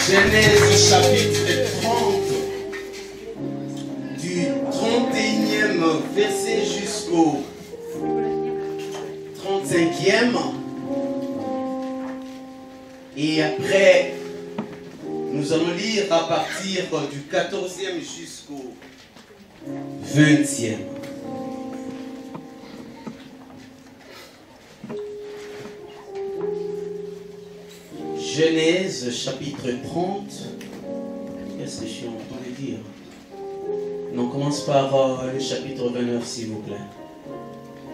Genèse chapitre 30, du 31e verset jusqu'au 35e. Et après, nous allons lire à partir du 14e jusqu'au 20e. Genèse chapitre 30. Qu'est-ce que je suis en train de dire? On commence par le chapitre 29, s'il vous plaît.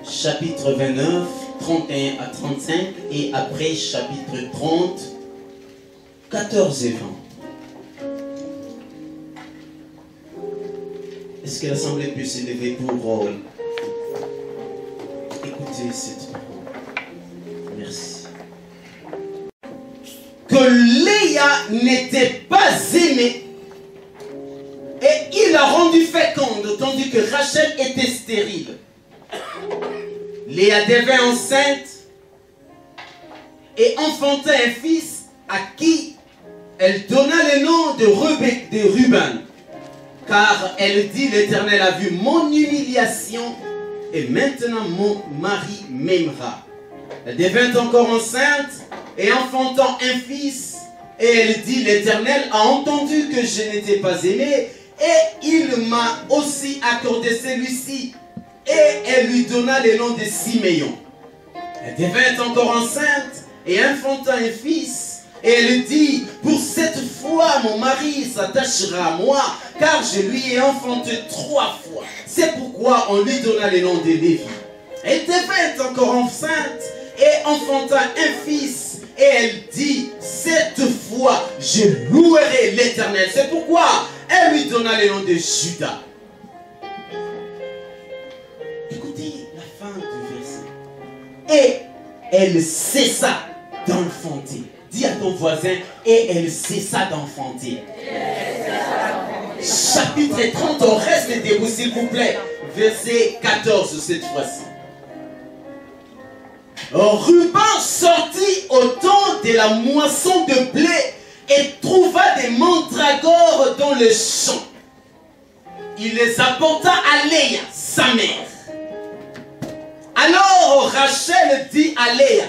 Chapitre 29, 31 à 35. Et après, chapitre 30, 14 et 20. Est-ce que l'Assemblée peut s'élever pour écouter cette parole? Merci. Que Léa n'était pas aimée et il a rendu féconde tandis que Rachel était stérile. Léa devint enceinte et enfanta un fils à qui elle donna le nom de Ruben, car elle dit: l'Éternel a vu mon humiliation et maintenant mon mari m'aimera. Elle devint encore enceinte et enfantant un fils, et elle dit: l'Éternel a entendu que je n'étais pas aimée, et il m'a aussi accordé celui-ci. Et elle lui donna le nom de Siméon. Elle devint encore enceinte et enfanta un fils, et elle dit: pour cette fois mon mari s'attachera à moi, car je lui ai enfanté 3 fois. C'est pourquoi on lui donna le nom de Lévi. Elle devint encore enceinte et enfanta un fils. Et elle dit: cette fois, je louerai l'Éternel. C'est pourquoi elle lui donna le nom de Judas. Écoutez la fin du verset. Et elle cessa d'enfanter. Dis à ton voisin: et elle cessa d'enfanter. Chapitre 30, on reste debout, s'il vous plaît. Verset 14 cette fois-ci. Ruben sortit au temps de la moisson de blé et trouva des mandragores dans le champ. Il les apporta à Léa, sa mère. Alors Rachel dit à Léa: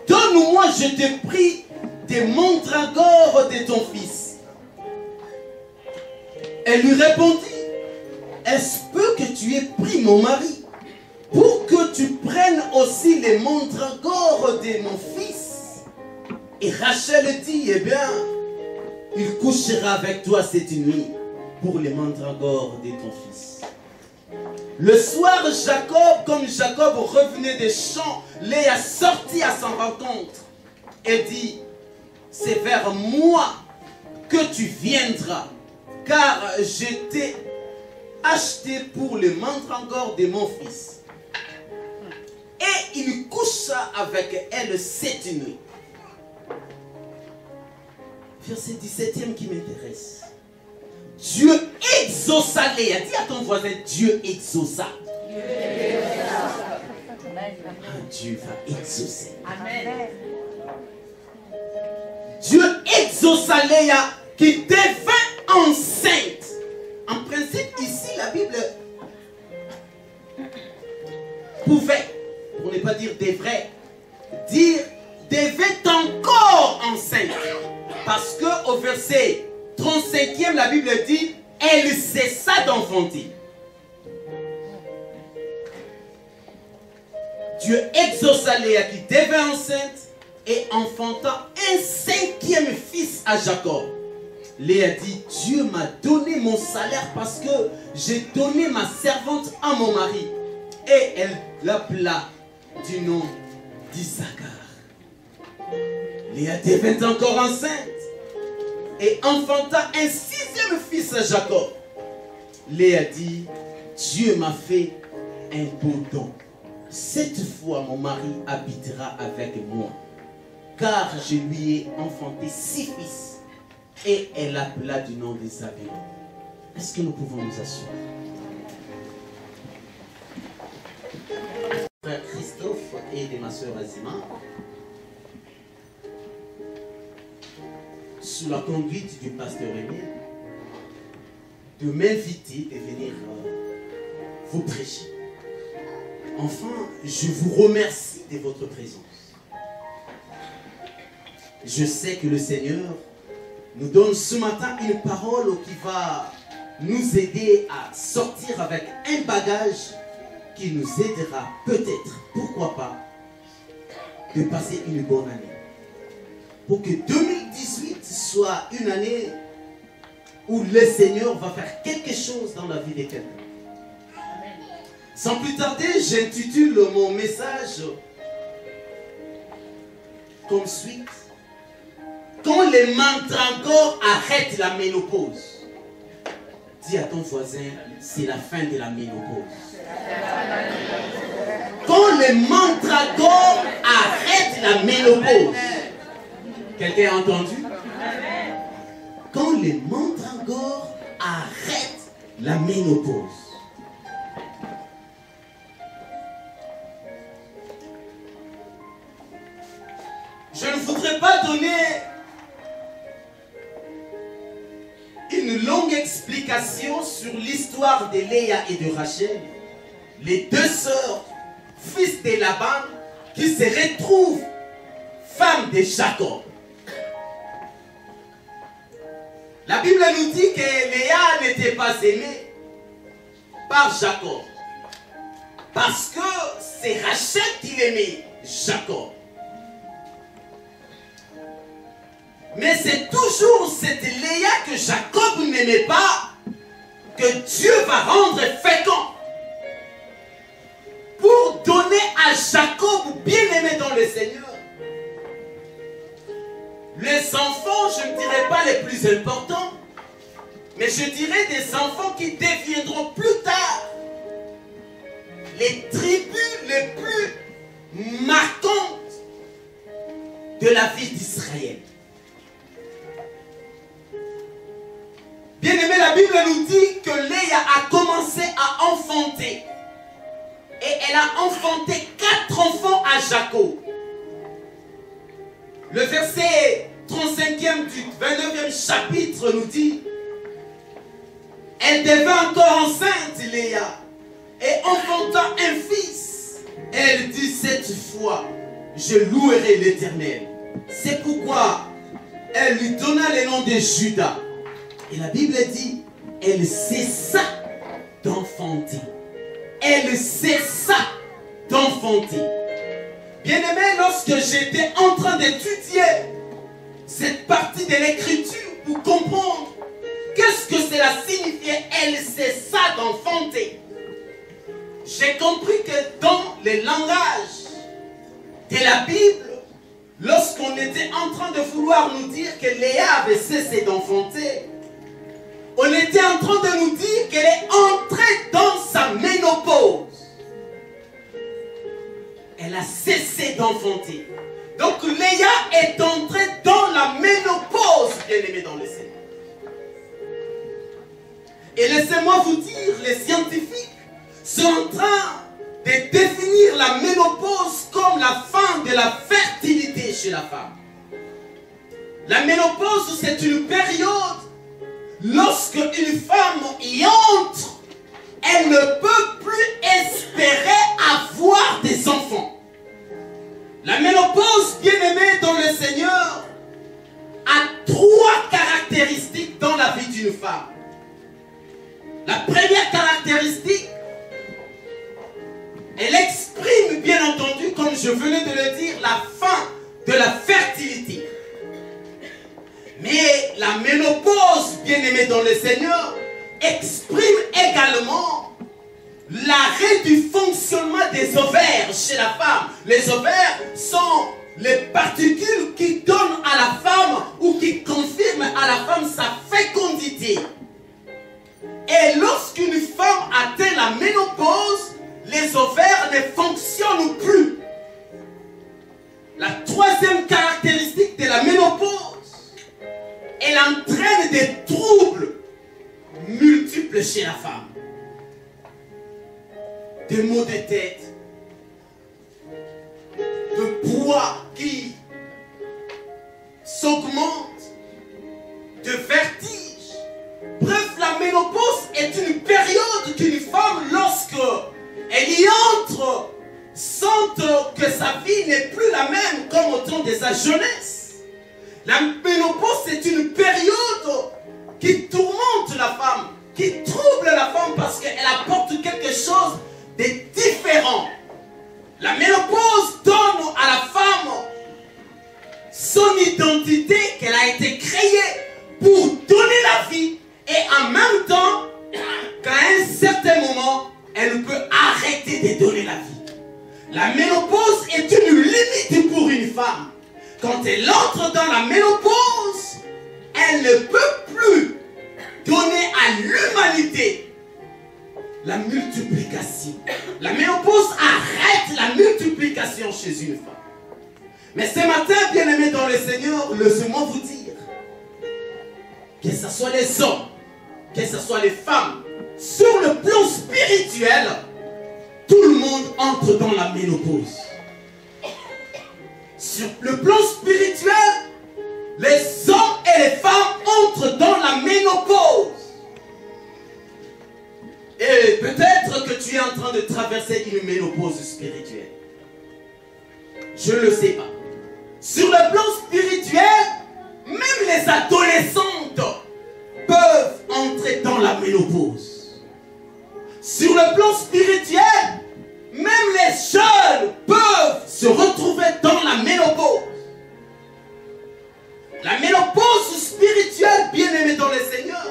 donne-moi, je te prie, des mandragores de ton fils. Elle lui répondit: est-ce peu que tu aies pris mon mari, pour que tu prennes aussi les mandragores de mon fils? Et Rachel dit: eh bien, il couchera avec toi cette nuit pour les mandragores de ton fils. Le soir, comme Jacob revenait des champs, Léa sortit à son rencontre et dit: c'est vers moi que tu viendras, car je t'ai acheté pour les mandragores de mon fils. Et il coucha avec elle cette nuit. Verset 17e qui m'intéresse. Dieu exauça Léa. Dis à ton voisin: Dieu exauça. Dieu va exaucer. Amen. Dieu exauça Léa qui devint enceinte. En principe, ici, la Bible pouvait, pour ne pas dire devrait, dire devait encore enceinte. Parce qu'au verset 35e, la Bible dit: elle cessa d'enfanter. Dieu exauça Léa qui devint enceinte et enfanta un 5e fils à Jacob. Léa dit: Dieu m'a donné mon salaire parce que j'ai donné ma servante à mon mari. Et elle l'appela du nom d'Issachar. Léa devint encore enceinte et enfanta un 6e fils à Jacob. Léa dit: Dieu m'a fait un beau don. Cette fois mon mari habitera avec moi, car je lui ai enfanté 6 fils. Et elle l'appela du nom de Zabulon. Est-ce que nous pouvons nous asseoir? Frère Christophe et de ma soeur Azima, sous la conduite du pasteur Rémi, de m'inviter et venir vous prêcher. Enfin, je vous remercie de votre présence. Je sais que le Seigneur nous donne ce matin une parole qui va nous aider à sortir avec un bagage qui nous aidera peut-être, pourquoi pas, de passer une bonne année. Pour que 2018 soit une année où le Seigneur va faire quelque chose dans la vie de quelqu'un. Sans plus tarder, j'intitule mon message comme suit. Quand les mandragores arrêtent la ménopause. Dis à ton voisin, c'est la fin de la ménopause. Quand les mandragores arrêtent la ménopause. Quelqu'un a entendu? Quand les mandragores arrêtent la ménopause. Je ne voudrais pas donner une longue explication sur l'histoire de Léa et de Rachel, les deux sœurs, fils de Laban, qui se retrouvent femmes de Jacob. La Bible nous dit que Léa n'était pas aimée par Jacob, parce que c'est Rachel qui aimait Jacob. Mais c'est toujours cette Léa que Jacob n'aimait pas que Dieu va rendre fécond pour donner à Jacob, bien-aimé dans le Seigneur, les enfants, je ne dirais pas les plus importants, mais je dirais des enfants qui deviendront plus tard les tribus les plus marquantes de la vie d'Israël. Bien-aimé, la Bible nous dit que Léa a commencé à enfanter. Et elle a enfanté 4 enfants à Jacob. Le verset 35e du 29e chapitre nous dit: elle devint encore enceinte, Léa, et enfanta un fils. Elle dit: cette fois, je louerai l'Éternel. C'est pourquoi elle lui donna le nom de Judas. Et la Bible dit, elle cessa d'enfanter. Elle cessa d'enfanter. Bien-aimé, lorsque j'étais en train d'étudier cette partie de l'écriture pour comprendre qu'est-ce que cela signifiait, elle cessa d'enfanter, j'ai compris que dans le langage de la Bible, lorsqu'on était en train de vouloir nous dire que Léa avait cessé d'enfanter, on était en train de nous dire qu'elle est entrée dans sa ménopause. Elle a cessé d'enfanter. Donc Léa est entrée dans la ménopause, bien-aimée dans le Seigneur. Et laissez-moi vous dire, les scientifiques sont en train de définir la ménopause comme la fin de la fertilité chez la femme. La ménopause, c'est une période lorsque une femme y entre, elle ne peut plus espérer avoir des enfants. La ménopause, bien-aimée dans le Seigneur, a 3 caractéristiques dans la vie d'une femme. La première caractéristique, elle exprime, bien entendu, comme je venais de le dire, la fin de la fertilité. Mais la ménopause, bien-aimée dans le Seigneur, exprime également l'arrêt du fonctionnement des ovaires chez la femme. Les ovaires sont les particules qui donnent à la femme ou qui confirment à la femme sa fécondité. Et lorsqu'une femme atteint la ménopause, les ovaires ne fonctionnent plus. La 3e caractéristique de la ménopause, elle entraîne des troubles multiples chez la femme. Des maux de tête, de poids qui s'augmente, sente que sa vie n'est plus la même comme au temps de sa jeunesse. La ménopause, c'est une période qui tourmente la femme, qui trouble la femme parce qu'elle apporte quelque chose de différent. La ménopause donne à la femme son identité qu'elle a été créée pour donner la vie et en même temps, qu'à un certain moment, elle peut arrêter de donner la vie. La ménopause est une limite pour une femme. Quand elle entre dans la ménopause, elle ne peut plus donner à l'humanité la multiplication. La ménopause arrête la multiplication chez une femme. Mais ce matin, bien-aimés dans le Seigneur, laissez-moi vous dire que ce soit les hommes, que ce soit les femmes, sur le plan spirituel, tout le monde entre dans la ménopause. Sur le plan spirituel, les hommes et les femmes entrent dans la ménopause. Et peut-être que tu es en train de traverser une ménopause spirituelle. Je ne le sais pas. Sur le plan spirituel, même les adolescentes peuvent entrer dans la ménopause. Sur le plan spirituel, même les jeunes peuvent se retrouver dans la ménopause. La ménopause spirituelle, bien-aimée dans le Seigneur,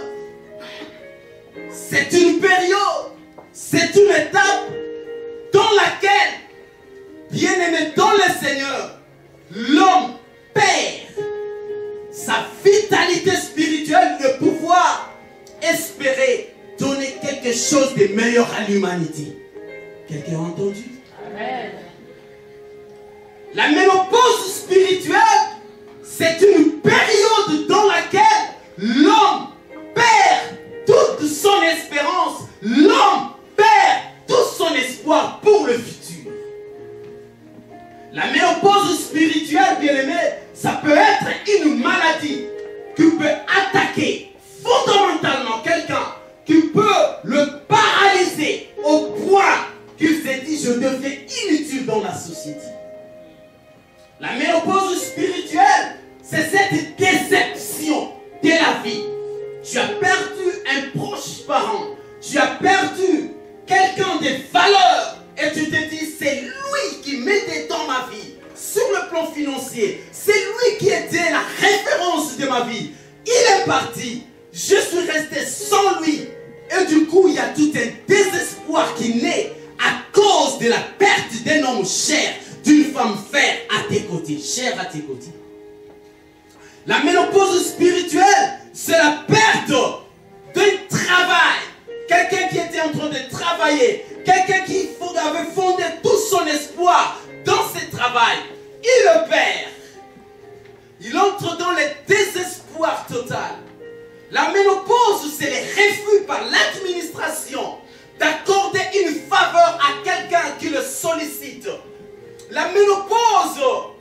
c'est une période, c'est une étape dans laquelle, bien-aimé dans le Seigneur, l'homme perd sa vitalité spirituelle de pouvoir espérer donner quelque chose de meilleur à l'humanité. Quelqu'un a entendu? Amen. La ménopause spirituelle, c'est une période dans laquelle l'homme perd toute son espérance, l'homme perd tout son espoir pour le futur. La ménopause spirituelle, bien-aimé, ça peut être une maladie qui peut attaquer fondamentalement quelqu'un, qui peut le paralyser au point qu'il s'est dit je deviens inutile dans la société. La ménopause spirituelle, c'est cette déception de la vie. Tu as perdu un proche parent, tu as perdu quelqu'un de valeur et tu te dis c'est lui qui m'aidait dans ma vie sur le plan financier, c'est lui qui était la référence de ma vie. Il est parti, je suis resté sans lui et du coup il y a tout un désespoir qui naît à cause de la perte d'un homme cher, d'une femme chère à tes côtés, chère à tes côtés. La ménopause spirituelle, c'est la perte d'un travail. Quelqu'un qui était en train de travailler, quelqu'un qui avait fondé tout son espoir dans ce travail, il le perd. Il entre dans le désespoir total. La ménopause, c'est le refus par l'administration d'accorder une faveur à quelqu'un qui le sollicite. La ménopause,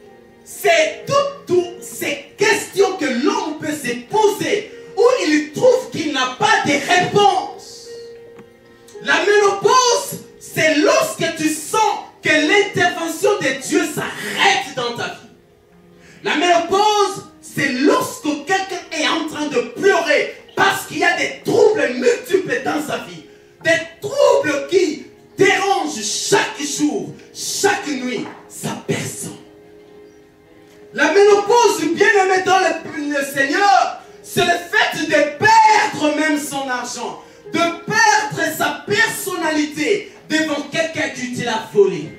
c'est toutes ces questions que l'homme peut se poser où il trouve qu'il n'a pas de réponse. La ménopause, c'est lorsque tu sens que l'intervention de Dieu s'arrête dans ta vie. La ménopause, c'est lorsque quelqu'un est en train de pleurer parce qu'il y a des troubles multiples dans sa vie. Des troubles qui dérangent chaque jour, chaque nuit, sa personne. La ménopause, bien-aimé dans le Seigneur, c'est le fait de perdre même son argent, de perdre sa personnalité devant quelqu'un qui te l'a volé.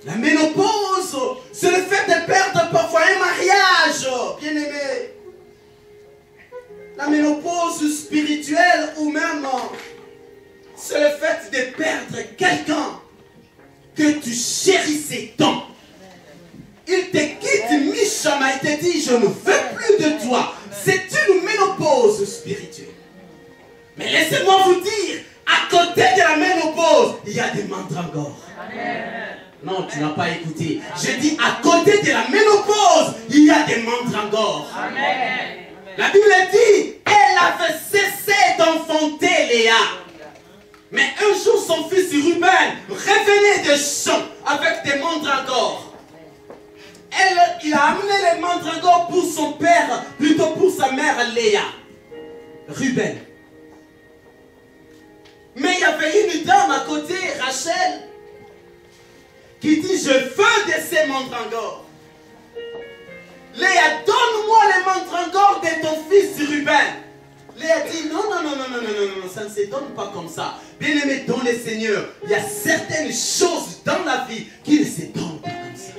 La ménopause, c'est le fait de perdre parfois un mariage, bien-aimé. La ménopause spirituelle ou même, c'est le fait de perdre quelqu'un que tu chérissais tant. Il te quitte mi-chemin, il te dit, je ne veux plus de toi. C'est une ménopause spirituelle. Mais laissez-moi vous dire, à côté de la ménopause, il y a des mandragores. Amen. Non, tu n'as pas écouté. Je dis, à côté de la ménopause, il y a des mandragores. Amen. La Bible dit, elle avait cessé d'enfanter Léa. Mais un jour, son fils Ruben revenait des champs avec des mandragores. Il a amené les mandragores pour son père, plutôt pour sa mère Léa, Ruben. Mais il y avait une dame à côté, Rachel, qui dit, je veux de ces mandragores. Léa, donne-moi les mandragores de ton fils Ruben. Léa dit, non, ça ne se donne pas comme ça. Bien-aimé dans le Seigneur, il y a certaines choses dans la vie qui ne se donnent pas comme ça.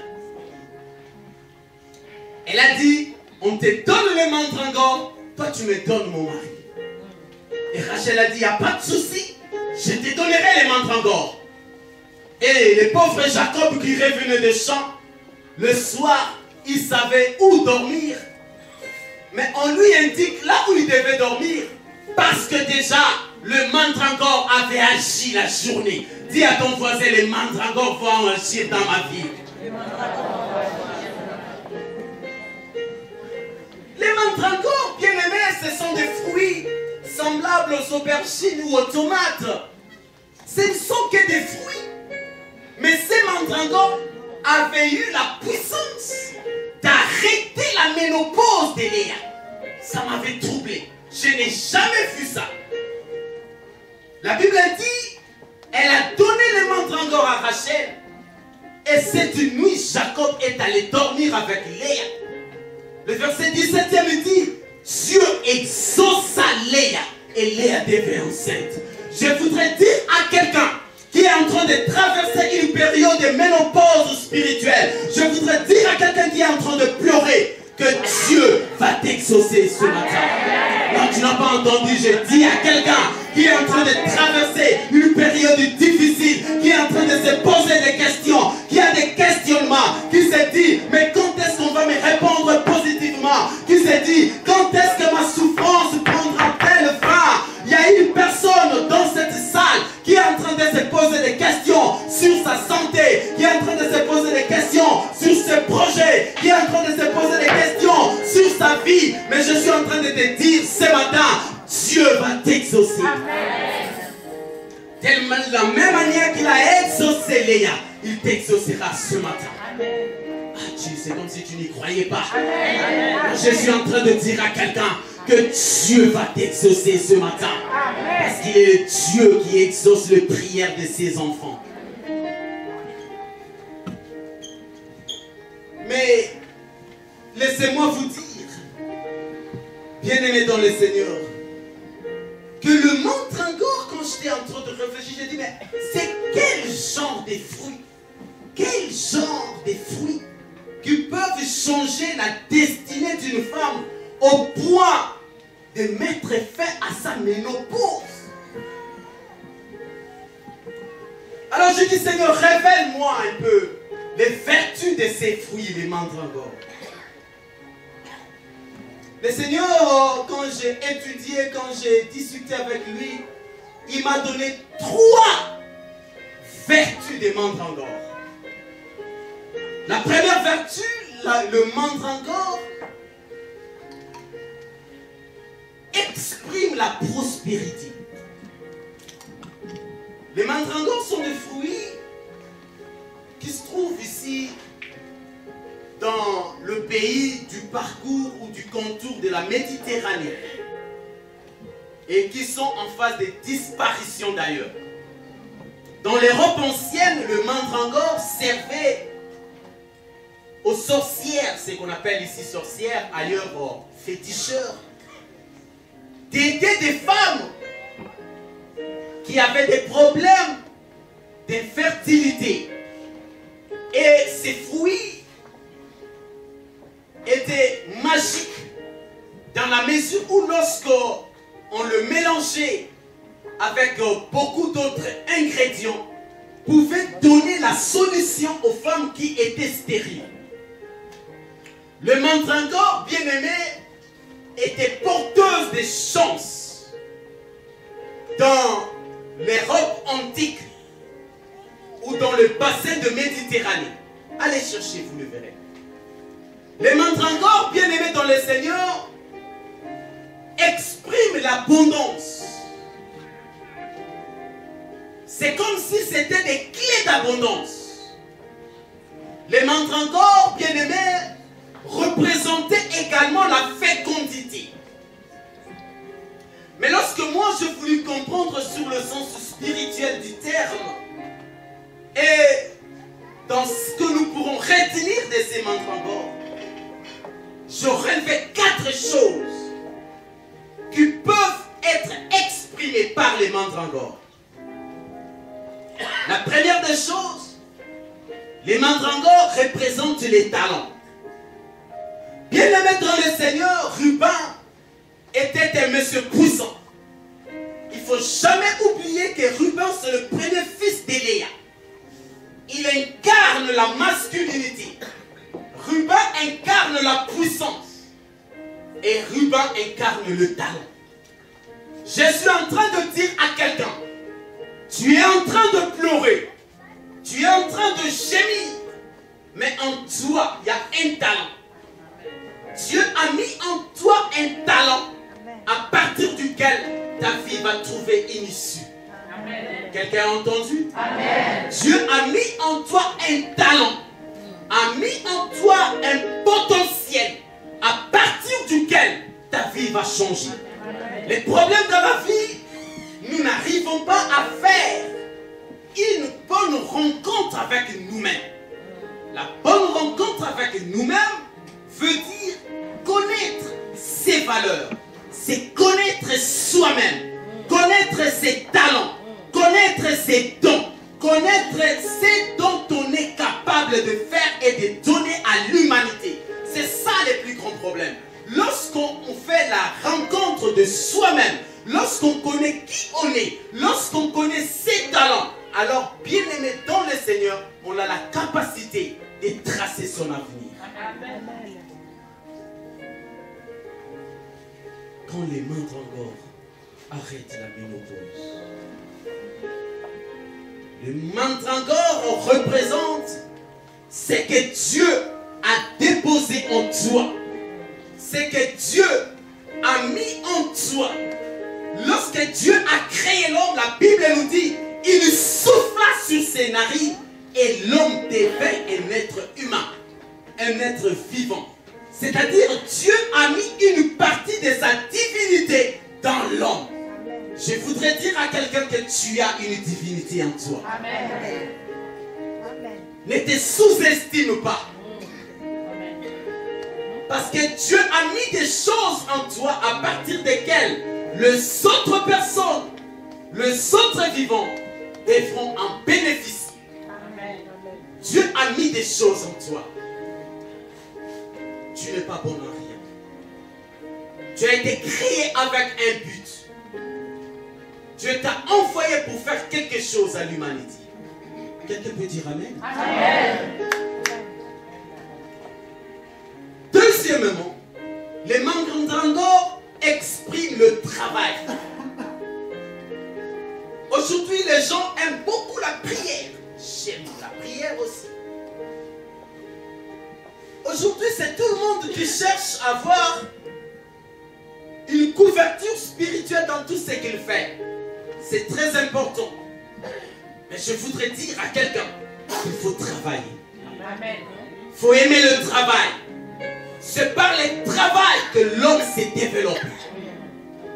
Elle a dit, on te donne les mandragores, toi tu me donnes mon mari. Et Rachel a dit, il n'y a pas de souci, je te donnerai les mandragores. Et le pauvre Jacob qui revenait des champs, le soir, il savait où dormir. Mais on lui indique là où il devait dormir. Parce que déjà, le mandragore avait agi la journée. Dis à ton voisin, les mandragores vont agir dans ma vie. Les mandragores, bien aimés, ce sont des fruits semblables aux aubergines ou aux tomates. Ce ne sont que des fruits. Mais ces mandragores avaient eu la puissance d'arrêter la ménopause de Léa. Ça m'avait troublé. Je n'ai jamais vu ça. La Bible dit, elle a donné les mandragores à Rachel. Et cette nuit, Jacob est allé dormir avec Léa. Le verset 17e dit, Dieu exauça Léa et Léa devint enceinte. Je voudrais dire à quelqu'un qui est en train de traverser une période de ménopause spirituelle, je voudrais dire à quelqu'un qui est en train de pleurer que Dieu va t'exaucer ce matin. Non, tu n'as pas entendu, je dis à quelqu'un qui est en train de traverser une période difficile, qui est en train de se poser des questions, qui a des questionnements, qui se dit, mais quand est-ce qu'on va me répondre positivement? Qui se dit, quand est-ce que ma souffrance prendra-t-elle fin? Il y a une personne dans cette salle qui est en train de se poser des questions sur sa santé, qui est en train de se poser des questions sur ses projets, qui est en train de se poser des questions sur sa vie. Mais je suis en train de te dire ce matin, Dieu va t'exaucer. Tellement de la même manière qu'il a exaucé Léa, il t'exaucera ce matin. Ah, c'est comme si tu n'y croyais pas. Je suis en train de dire à quelqu'un que Dieu va t'exaucer ce matin. Parce qu'il est le Dieu qui exauce les prières de ses enfants. Mais laissez-moi vous dire, bien-aimés dans le Seigneur, que le mandragore, quand j'étais en train de réfléchir, j'ai dit, mais c'est quel genre de fruits? Quel genre de fruits qui peuvent changer la destinée d'une femme au point de mettre fin à sa ménopause? Alors je dis, Seigneur, révèle-moi un peu les vertus de ces fruits, les mandragores. Le Seigneur, quand j'ai étudié, quand j'ai discuté avec lui, il m'a donné 3 vertus des mandragores. La première vertu, le mandragore exprime la prospérité. Les mandragores sont des fruits qui se trouvent ici dans le pays du parcours ou du contour de la Méditerranée et qui sont en phase de disparition d'ailleurs. Dans l'Europe ancienne, le mandragore servait aux sorcières, ce qu'on appelle ici sorcières, ailleurs féticheurs, d'aider des femmes qui avaient des problèmes d'infertilité. Et ces fruits étaient magiques dans la mesure où lorsqu'on le mélangeait avec beaucoup d'autres ingrédients, pouvait donner la solution aux femmes qui étaient stériles. Le mandragore, bien aimé, était porteuse de chance dans l'Europe antique ou dans le bassin de Méditerranée. Allez chercher, vous le verrez. Les mandragores, bien aimés dans le Seigneur, expriment l'abondance. C'est comme si c'était des clés d'abondance. Les mandragores, bien-aimés, représentaient également la fécondité. Mais lorsque moi je voulus comprendre sur le sens spirituel du terme et dans ce que nous pourrons retenir de ces mandragores, je relevais 4 choses qui peuvent être exprimées par les mandragores. La première des choses, les mandragores représentent les talents. Bien-aimé dans le Seigneur, Ruben était un monsieur puissant. Il ne faut jamais oublier que Ruben, c'est le premier fils d'Éléa. Il incarne la masculinité. Ruben incarne la puissance. Et Ruben incarne le talent. Je suis en train de dire à quelqu'un, tu es en train de pleurer. Tu es en train de gémir. Mais en toi, il y a un talent. Dieu a mis en toi un talent à partir duquel ta vie va trouver une issue. Quelqu'un a entendu? Amen. Dieu a mis en toi un talent, a mis en toi un potentiel à partir duquel ta vie va changer. Amen. Les problèmes dans la vie, nous n'arrivons pas à faire une bonne rencontre avec nous-mêmes. La bonne rencontre avec nous-mêmes veut dire connaître ses valeurs, c'est connaître soi-même, connaître ses talents, connaître ses dons, connaître ce dont on est capable de faire et de donner à l'humanité. C'est ça les plus grands problèmes. Lorsqu'on fait la rencontre de soi-même, lorsqu'on connaît qui on est, lorsqu'on connaît ses talents, alors bien aimé dans le Seigneur, on a la capacité de tracer son avenir. Amen. Quand les mandragores arrêtent la ménopause, le mandragore représente ce que Dieu a déposé en toi, ce que Dieu a mis en toi. Lorsque Dieu a créé l'homme, la Bible nous dit, il souffla sur ses narines et l'homme devint un être humain, un être vivant. C'est-à-dire Dieu a mis une partie de sa divinité dans l'homme. Je voudrais dire à quelqu'un que tu as une divinité en toi. Amen. Ne te sous-estime pas. Parce que Dieu a mis des choses en toi à partir desquelles les autres personnes, les autres vivants devront en bénéficier. Amen. Dieu a mis des choses en toi. Tu n'es pas bon en rien. Tu as été créé avec un but. Dieu t'a envoyé pour faire quelque chose à l'humanité. Quelqu'un peut dire Amen? Amen. Deuxièmement, les mandragores expriment le travail. Aujourd'hui, les gens aiment beaucoup la prière. J'aime la prière aussi. Aujourd'hui, c'est tout le monde qui cherche à avoir une couverture spirituelle dans tout ce qu'il fait. C'est très important. Mais je voudrais dire à quelqu'un qu'il faut travailler. Amen. Il faut aimer le travail. C'est par le travail que l'homme s'est développé.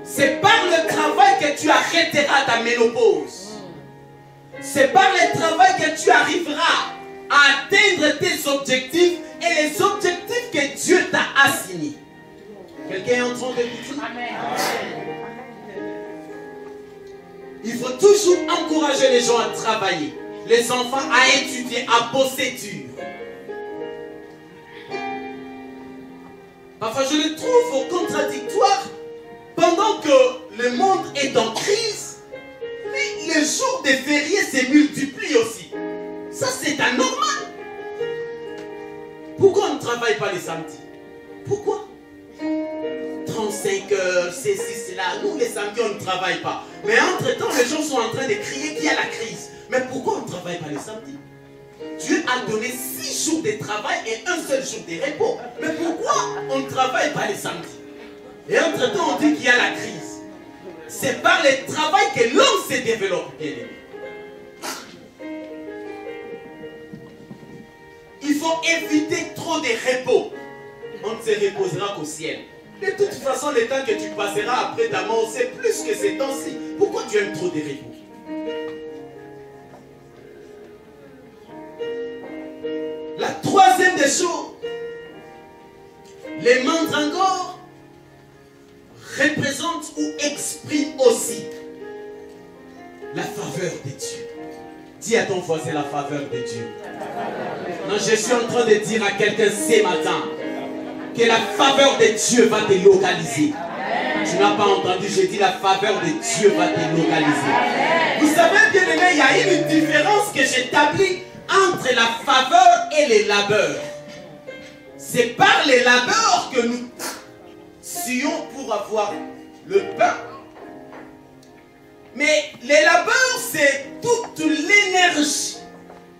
C'est par le travail que tu arrêteras ta ménopause. C'est par le travail que tu arriveras à atteindre tes objectifs et les objectifs que Dieu t'a assignés. Quelqu'un est en train de dire Amen. Il faut toujours encourager les gens à travailler, les enfants à étudier, à bosser dur. Parfois je le trouve contradictoire pendant que le monde est en crise, mais les jours de fériés se multiplient aussi. Ça c'est anormal. Pourquoi on ne travaille pas les samedis? Pourquoi? 35 heures, c'est là. Nous les samedis on ne travaille pas. Mais entre-temps les gens sont en train de crier qu'il y a la crise. Mais pourquoi on ne travaille pas les samedis? Dieu a donné 6 jours de travail et un seul jour de repos. Mais pourquoi on ne travaille pas les samedis? Et entre-temps, on dit qu'il y a la crise. C'est par le travail que l'homme se développe. Il faut éviter trop de repos. On ne se reposera qu'au ciel. De toute façon, le temps que tu passeras après ta mort, c'est plus que ces temps-ci. Pourquoi tu aimes trop de repos? La troisième des choses, les mandragores représentent ou expriment aussi la faveur de Dieu. Dis à ton voisin la faveur de Dieu. Non, je suis en train de dire à quelqu'un ce matin que la faveur de Dieu va te localiser. Tu n'as pas entendu, j'ai dit la faveur de Dieu va te localiser. Vous savez bien aimé, il y a une différence que j'établis entre la faveur et les labeurs. C'est par les labeurs que nous sillons pour avoir le pain. Mais les labeurs, c'est toute l'énergie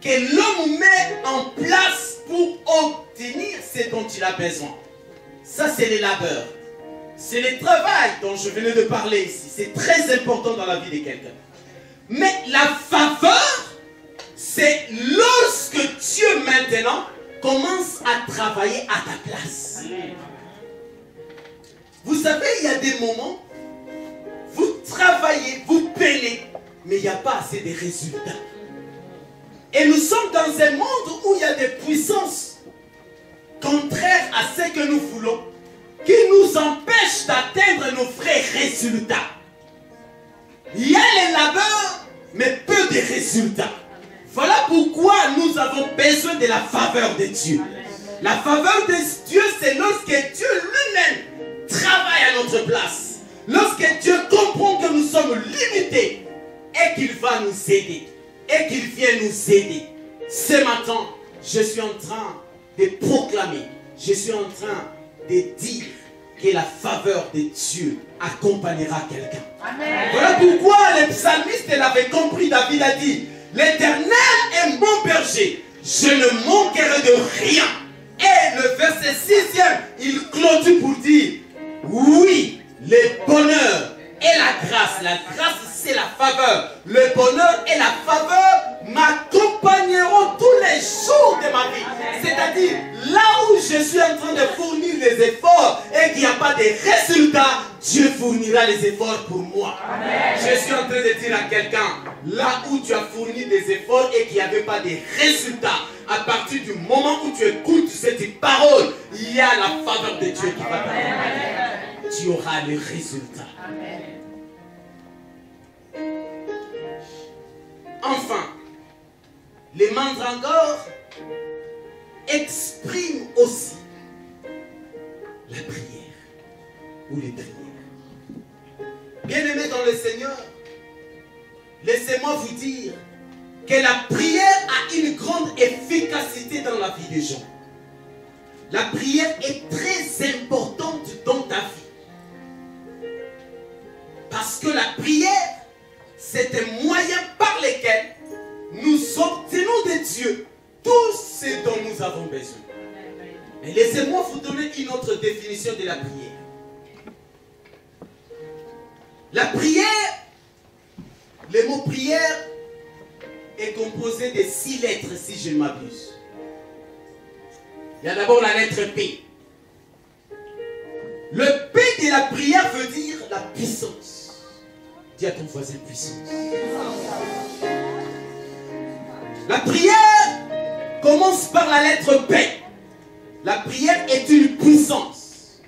que l'homme met en place pour obtenir ce dont il a besoin. Ça, c'est les labeurs. C'est le travail dont je venais de parler ici. C'est très important dans la vie de quelqu'un. Mais la faveur, c'est lorsque Dieu maintenant commence à travailler à ta place. Vous savez, il y a des moments, vous travaillez, vous peinez, mais il n'y a pas assez de résultats. Et nous sommes dans un monde où il y a des puissances contraires à ce que nous voulons, qui nous empêchent d'atteindre nos vrais résultats. Il y a les labeurs, mais peu de résultats. Voilà pourquoi nous avons besoin de la faveur de Dieu. La faveur de Dieu, c'est lorsque Dieu lui-même travaille à notre place. Lorsque Dieu comprend que nous sommes limités et qu'il va nous aider. Et qu'il vient nous aider. Ce matin, je suis en train de proclamer, je suis en train de dire que la faveur de Dieu accompagnera quelqu'un. Voilà pourquoi le psalmiste l'avait compris. David a dit, l'Éternel est mon berger, je ne manquerai de rien. Et le verset 6e, il clôture pour dire, oui, le bonheur et la grâce. La grâce, c'est la faveur. Le bonheur et la faveur m'accompagneront tous les jours de ma vie. C'est-à-dire, là où je suis en train de fournir les efforts et qu'il n'y a pas de résultats, Dieu fournira les efforts pour moi. Amen. Je suis en train de dire à quelqu'un, là où tu as fourni des efforts et qu'il n'y avait pas de résultats, à partir du moment où tu écoutes cette parole, il y a la faveur de Dieu qui va t'accompagner. Tu auras le résultat. Amen. Enfin, les mandragores expriment aussi la prière ou les prières. Bien-aimés dans le Seigneur, laissez-moi vous dire que la prière a une grande efficacité dans la vie des gens. La prière est très importante dans ta vie. Parce que la prière, c'est un moyen par lequel nous obtenons de Dieu tout ce dont nous avons besoin. Mais laissez-moi vous donner une autre définition de la prière. La prière, le mot prière est composé de 6 lettres si je ne m'abuse. Il y a d'abord la lettre P. Le P de la prière veut dire la puissance. Dis à ton voisin puissance. La prière commence par la lettre P. La prière est une puissance.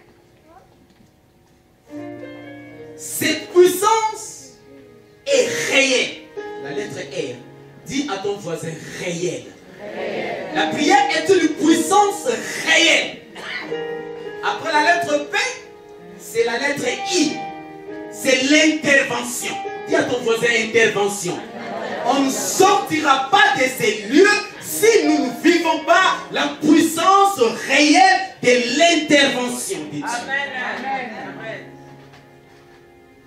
Cette puissance est réelle. La lettre R. Dis à ton voisin réel. La prière est une puissance réelle. Après la lettre P, c'est la lettre I. C'est l'intervention. Dis à ton voisin intervention. On ne sortira pas de ces lieux si nous ne vivons pas la puissance réelle de l'intervention de Dieu. Amen.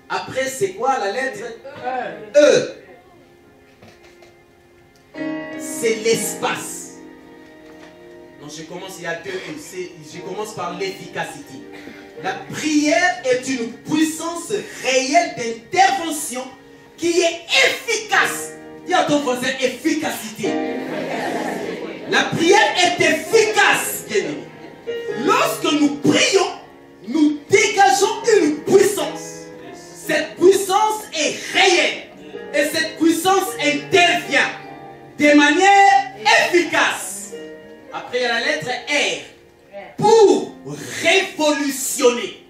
Après, c'est quoi la lettre E? C'est l'espace. Donc je commence, il y a 2 E. Je commence par l'efficacité. La prière est une puissance réelle d'intervention qui est efficace. Dis à ton voisin efficacité. La prière est efficace, bien-aimés. Lorsque nous prions, nous dégageons une puissance. Cette puissance est réelle. Et cette puissance intervient de manière efficace. Après, il y a la lettre R. Pour révolutionner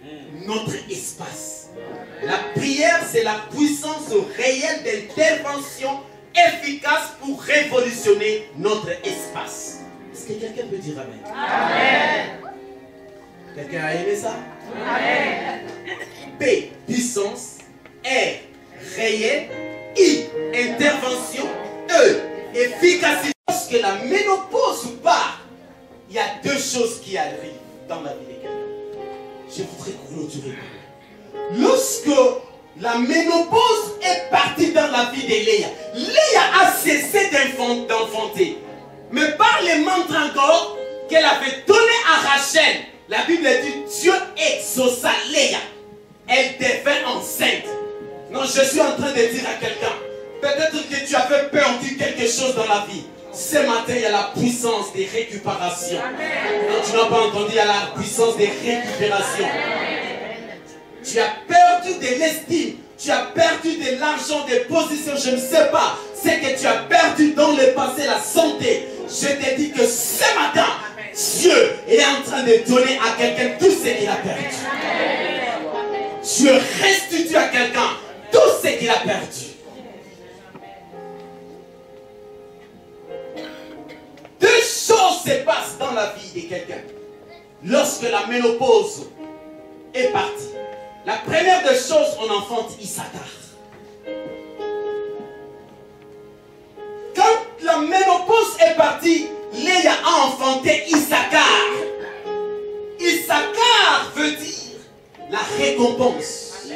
notre espace. La prière, c'est la puissance réelle d'intervention efficace pour révolutionner notre espace. Est-ce que quelqu'un peut dire amen? Amen. Quelqu'un a aimé ça? Amen. B, puissance. R, réel. I, intervention. E, efficacité. Lorsque la ménopause part, il y a deux choses qui arrivent dans la vie de quelqu'un. Je voudrais clôturer. Lorsque la ménopause est partie dans la vie de Léa, Léa a cessé d'enfanter. Mais par les mantres encore qu'elle avait donné à Rachel, la Bible dit Dieu exauça Léa. Elle devint enceinte. Non, je suis en train de dire à quelqu'un, peut-être que tu avais perdu quelque chose dans la vie. Ce matin, il y a la puissance de récupération. Non, tu n'as pas entendu, il y a la puissance de récupération. Tu as perdu de l'estime, tu as perdu de l'argent, des positions, je ne sais pas. C'est que tu as perdu dans le passé la santé. Je te dis que ce matin, Dieu est en train de donner à quelqu'un tout ce qu'il a perdu. Dieu restitue à quelqu'un tout ce qu'il a perdu. Deux choses se passent dans la vie de quelqu'un lorsque la ménopause est partie. La première des choses, on enfante Issachar. Quand la ménopause est partie, Léa a enfanté Issachar. Issachar veut dire la récompense.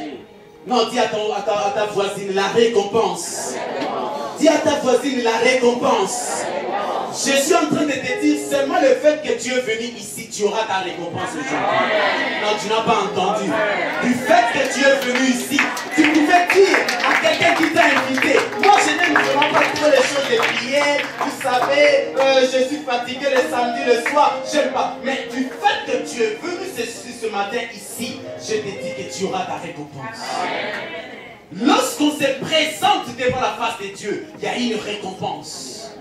Non, dis à ta voisine la récompense. Dis à ta voisine la récompense. Je suis en train de te dire seulement le fait que tu es venu ici, tu auras ta récompense aujourd'hui. Non, tu n'as pas entendu. Du fait que tu es venu ici, tu pouvais dire à quelqu'un qui t'a invité. Moi, je n'aime vraiment pas trop les choses de prière. Vous savez, je suis fatigué le samedi, le soir. J'aime pas. Mais du fait que tu es venu ce matin ici, je te dis que tu auras ta récompense. Lorsqu'on se présente devant la face de Dieu, il y a une récompense.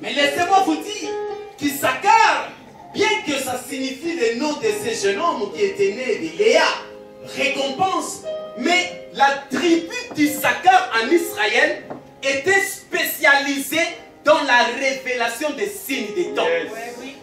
Mais laissez-moi vous dire qu'Issachar, bien que ça signifie le nom de ce jeune homme qui était né de Léa, récompense, mais la tribu d'Issachar en Israël était spécialisée dans la révélation des signes des temps.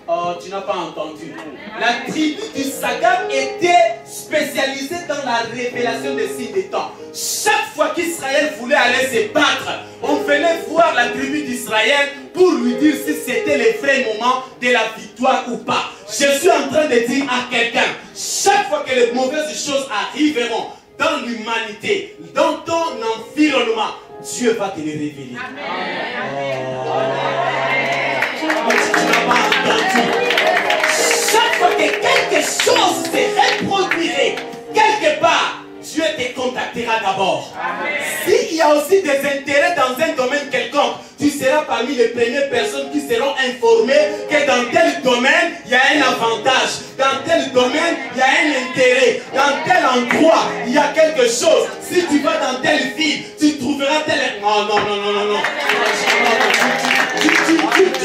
Oh, tu n'as pas entendu. La tribu d'Issachar était spécialisée dans la révélation des signes des temps. Chaque fois qu'Israël voulait aller se battre, on venait voir la tribu d'Israël pour lui dire si c'était le vrai moment de la victoire ou pas. Je suis en train de dire à quelqu'un, chaque fois que les mauvaises choses arriveront dans l'humanité, dans ton environnement, Dieu va te les révéler. Tu n'as pas entendu. Chaque fois que quelque chose se reproduirait quelque part, Dieu te contactera d'abord. S'il y a aussi des intérêts dans un domaine quelconque, tu seras parmi les premières personnes qui seront informées que dans tel domaine, il y a un avantage. Dans tel domaine, il y a un intérêt. Dans tel endroit, il y a quelque chose. Si tu vas dans telle ville, tu trouveras tel... Non, non, non, non, non, non. Tu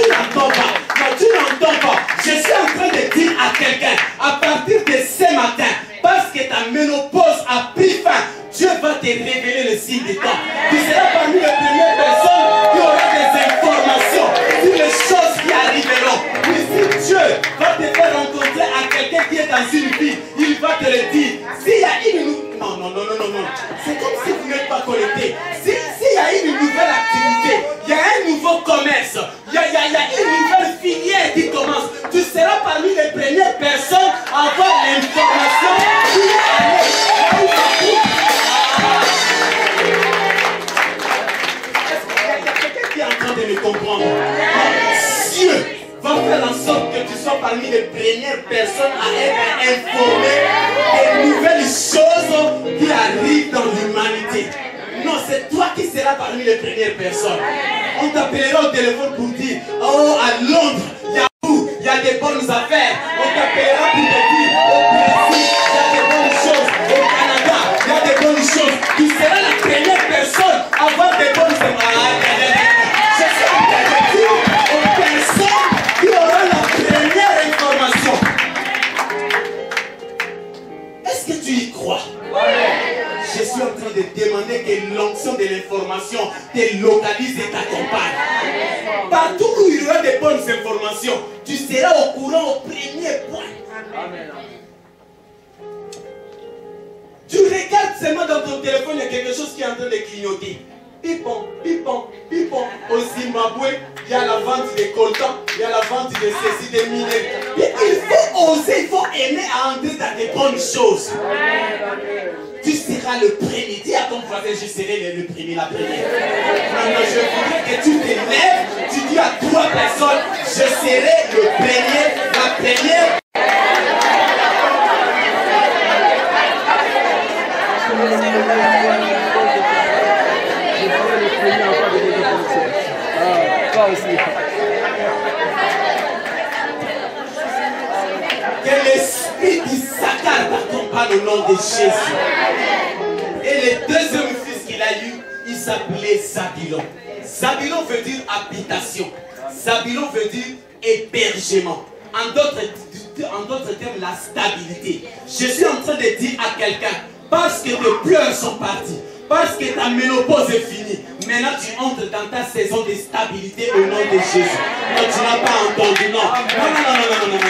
n'entends pas. Non, tu n'entends pas. Je suis en train de dire à quelqu'un, à partir de ce matin, parce que ta ménopause a pris fin, Dieu va te révéler le signe des temps. Tu seras parmi les premières personnes qui auront des informations sur les choses qui arriveront. Et si Dieu va te faire rencontrer à quelqu'un qui est dans une ville, il va te le dire. S'il y a une... Non, non, non, non, non, non. C'est comme si vous n'êtes pas connecté. S'il y a une nouvelle activité, il y a un nouveau commerce, il y a une nouvelle filière qui commence, tu seras parmi les premières personnes à avoir l'information qui est il y a quelqu'un qui est en train de me comprendre. Dieu va faire en sorte que tu sois parmi les premières personnes à être informé des nouvelles choses qui arrivent dans l'humanité. Non, c'est toi qui seras parmi les premières personnes. On t'appellera au téléphone pour dire, oh, à Londres, il y a où? Il y a des bonnes affaires. On t'appellera pour te dire, au Brésil, il y a des bonnes choses. Au Canada, il y a des bonnes choses. Tu seras la première personne à avoir des bonnes affaires. Je suis en train de dire aux personnes qui auront la première information. Est-ce que tu y crois? Je suis en train de demander que l'onction de l'information te localise et t'accompagne. Partout où il y aura des bonnes informations, tu seras au courant au premier point. Tu regardes seulement dans ton téléphone, il y a quelque chose qui est en train de clignoter. Pipon, pipon, pipon. Au Zimbabwe, il y a la vente des coltans, il y a la vente de ceci, des minets. Il faut oser, il faut aimer à entrer dans des bonnes choses. Tu seras le premier. Dis à ton voisin, je serai le premier, la première. Non, je voudrais que tu te lèves, tu dis à 3 personnes, je serai le premier, la première. Que l'esprit d'Issachar t'accompagne au nom de Jésus. Et le deuxième fils qu'il a eu, il s'appelait Zabulon. Zabulon veut dire habitation. Zabulon veut dire hébergement. En d'autres termes, la stabilité. Je suis en train de dire à quelqu'un, parce que tes pleurs sont partis, parce que ta ménopause est finie, maintenant tu entres dans ta saison de stabilité au nom de Jésus. Non, tu n'as pas entendu, non.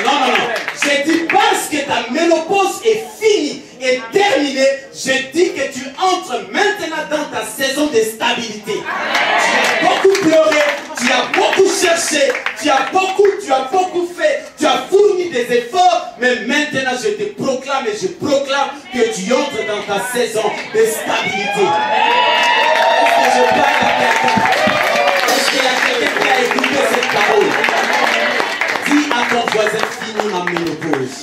Non. Je dis parce que ta ménopause est finie et terminée, je dis que tu entres maintenant dans ta saison de stabilité. Tu as beaucoup pleuré, tu as beaucoup cherché, tu as beaucoup fait, tu as fourni des efforts, mais maintenant je te proclame et je proclame que tu entres dans ta saison de stabilité. Est-ce que je parle à quelqu'un? Est-ce qu'il y a quelqu'un qui a écouté cette parole? Dis à ton voisin, finis ma ménopause.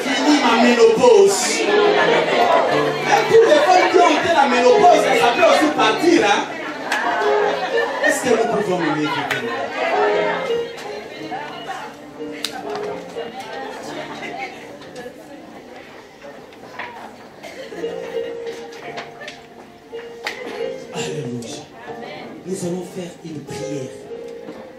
Finis ma ménopause. Et pour les femmes qui ont été la ménopause, ça peut aussi partir. Hein? Est-ce que nous pouvons me lever? Alléluia. Nous allons faire une prière.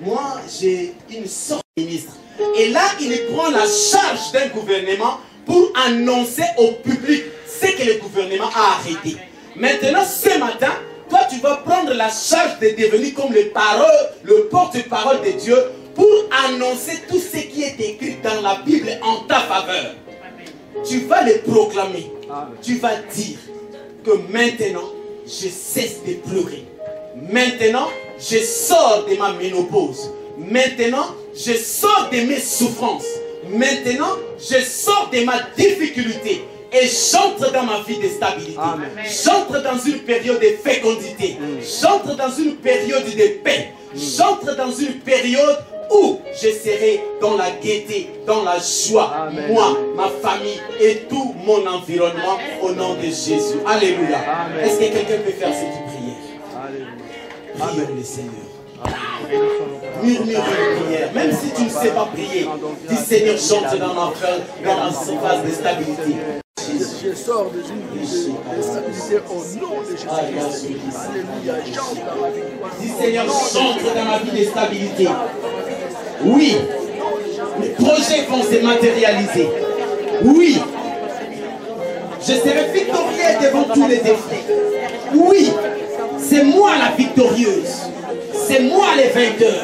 Moi, j'ai une sorte de ministre. Et là, il prend la charge d'un gouvernement pour annoncer au public ce que le gouvernement a arrêté. Maintenant, ce matin, toi, tu vas prendre la charge de devenir comme le porte-parole de Dieu pour annoncer tout ce qui est écrit dans la Bible en ta faveur. Tu vas le proclamer. Tu vas dire que maintenant, je cesse de pleurer. Maintenant, je sors de ma ménopause. Maintenant, je sors de mes souffrances. Maintenant, je sors de ma difficulté. Et j'entre dans ma vie de stabilité. J'entre dans une période de fécondité. J'entre dans une période de paix. J'entre dans une période où je serai dans la gaieté, dans la joie. Amen. Moi, ma famille et tout mon environnement au nom de Jésus. Alléluia. Est-ce que quelqu'un peut faire cette prière? Prions le Seigneur. Murmure une prière. Même si tu ne sais pas prier, dis Seigneur, chante dans ma phase de stabilité. Je sors de une vie de stabilité au nom de Jésus. Alléluia. Chante dans ma vie. Dis Seigneur, chante dans ma vie de stabilité. Oui, mes projets vont se matérialiser. Oui, je serai victorieux devant tous les défis. Oui, c'est moi la victorieuse. C'est moi le vainqueur.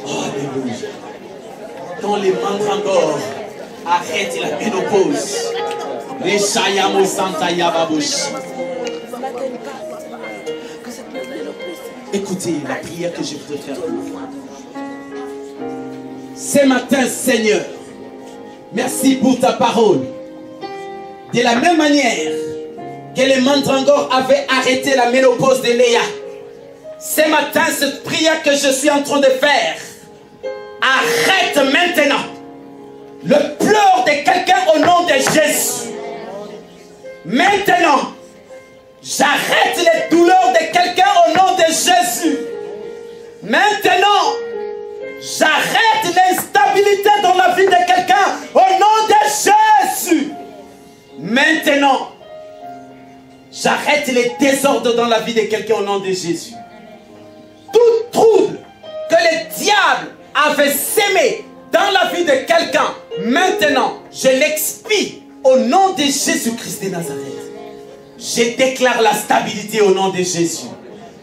Alléluia. Quand les mandragores arrêtent la ménopause, les chayamos santa yababush. Écoutez la prière que je voudrais faire pour vous. Ce matin, Seigneur, merci pour ta parole. De la même manière que les mandragores avaient arrêté la ménopause de Léa, ce matin, cette prière que je suis en train de faire, arrête maintenant le pleur de quelqu'un au nom de Jésus. Maintenant, J'arrête les douleurs de quelqu'un au nom de Jésus. Maintenant, j'arrête l'instabilité dans la vie de quelqu'un au nom de Jésus. Maintenant, j'arrête les désordres dans la vie de quelqu'un au nom de Jésus. Tout trouble que le diable avait sémé dans la vie de quelqu'un, maintenant, je l'expie au nom de Jésus-Christ de Nazareth. Je déclare la stabilité au nom de Jésus.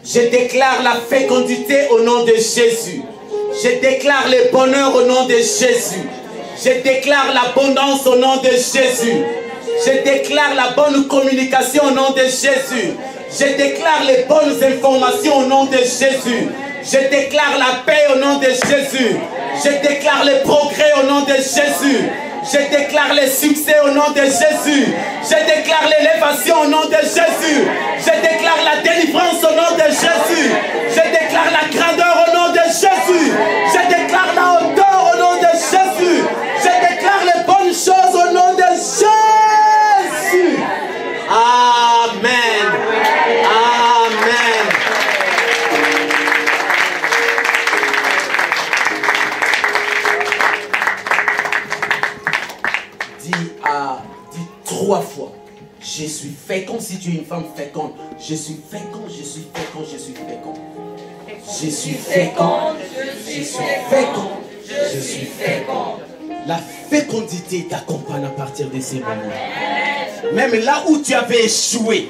Je déclare la fécondité au nom de Jésus. Je déclare le bonheur au nom de Jésus. Je déclare l'abondance au nom de Jésus. Je déclare la bonne communication au nom de Jésus. Je déclare les bonnes informations au nom de Jésus. Je déclare la paix au nom de Jésus. Je déclare le progrès au nom de Jésus. Je déclare le succès au nom de Jésus. Je déclare l'élévation au nom de Jésus. Je déclare la délivrance au nom de Jésus. Je déclare la grandeur au nom de Jésus. Je déclare la hauteur au nom de Jésus. Je déclare les bonnes choses au nom de Jésus. Amen. Amen. Dis 3 fois. Je suis fécond. Si tu es une femme féconde, je suis fécond, je suis fécond, je suis fécond. Je suis fécond, je suis fécond, je suis fécond. La fécondité t'accompagne à partir de ces moments. Même là où tu avais échoué,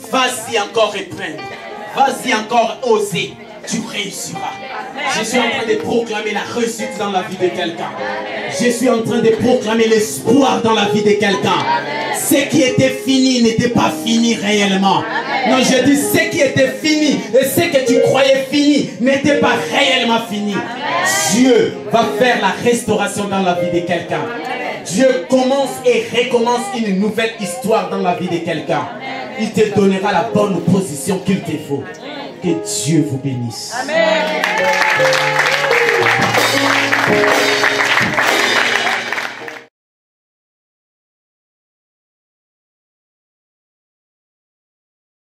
vas-y encore reprendre. Vas-y encore oser. Tu réussiras. Je suis en train de proclamer la réussite dans la vie de quelqu'un. Je suis en train de proclamer l'espoir dans la vie de quelqu'un. Ce qui était fini n'était pas fini réellement. Non, je dis ce qui était fini et ce que tu croyais fini n'était pas réellement fini. Dieu va faire la restauration dans la vie de quelqu'un. Dieu commence et recommence une nouvelle histoire dans la vie de quelqu'un. Il te donnera la bonne position qu'il te faut. Que Dieu vous bénisse. Amen.